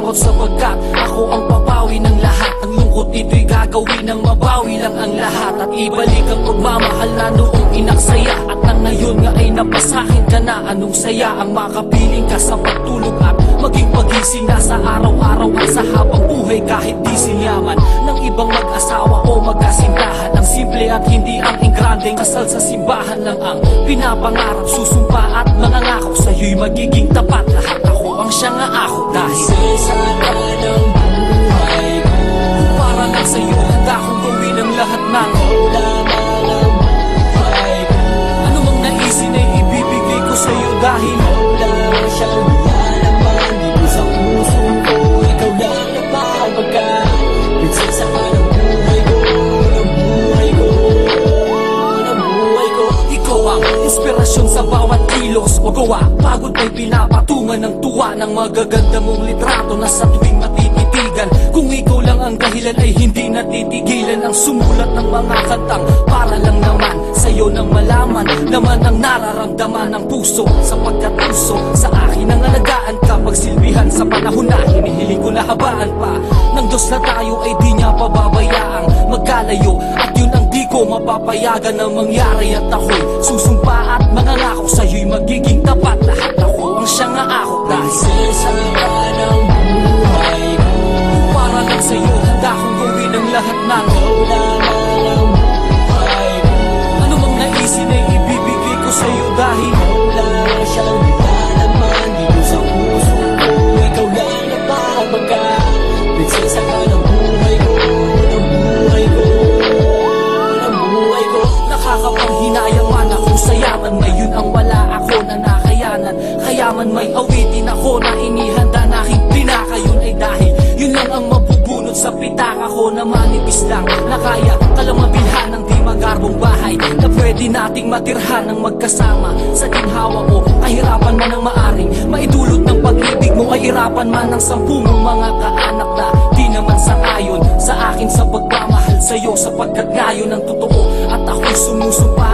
takot sapagkat ako ang papawi ng lahat. Ang lungkot ito'y gagawin ng mabawi lang ang lahat. At ibalik ang pagmamahal na noong inaksaya. At na ngayon nga ay napasakin ka na. Anong saya ang makapiling ka sa pagtulog at maging pagising na sa araw-araw at sa habang buhay. Kahit di sinyaman ng ibang mag-asawa o magkasintahan. Ang simple at hindi ang ingrandeng kasal sa simbahan lang ang pinapangarap. Susumpa at mangangako sa'yo'y magiging tapat. Lahat ako ang siya nga ako dahil sasama ng buhay ko. Para lang sa'yo handa kong gawin ang lahat ng lamang ang buhay ko. Ano mang naisin ay ibibigay ko sa'yo dahil lang siyang lalaman dito sa puso ko. Ikaw lang naman pagka nagsasama ng buhay ko, ng buhay ko, ng buhay ko. ikaw ang inspirasyon sa bawat kilos o gawa. Pagod may pinapatungan ng tuwa ng magaganda mong litrato na sa tuwing matititigan. Kung ikaw lang ang dahilan ay hindi natitigilan ang sumulat ng mga kantang para lang naman sa'yo nang malaman naman ang nararamdaman ng puso. Sapagkat puso sa akin ang alagaan ka. Pagsilbihan sa panahon na hinihiling ko na habaan pa ng Diyos na tayo ay di niya pababayaang magkalayo. At yun ang di ko mapapayagan na mangyari. At ako'y susumpa at mangangako sa'yo'y magiging tapat. Lahat ako ang siya nga ako dahil sasama ng buhay ko. Para lang sa'yo handa kong gawin ang lahat ng lamang ang buhay ko. ano mang naisin ay ibibigay ko sa'yo dahil lang siyang lalaman dito sa puso ko. Ikaw lang naman pagka nagsasaka ng buhay ko, ng buhay ko, ng buhay ko. Nakakapanghinayang man akong sayaman. Ngayon ang wala ako na nakayanan. Kaya man may awitin ako na inihanda na aking pinaka. Yun ay dahil yun lang ang mabubunot sa pitaka ko na manipis lang na kaya kalamabilhan ng di magarbong bahay na pwede nating matirhan ng magkasama. Sa ginhawa ko, kahirapan man ang maaring maidulot ng pag-ibig mo. Kahirapan man ang 10 mong mga kaanak na di naman sangayon sa akin sa pagmamahal sa'yo. Sapagkat ngayon ang totoo at ako'y sumusumpa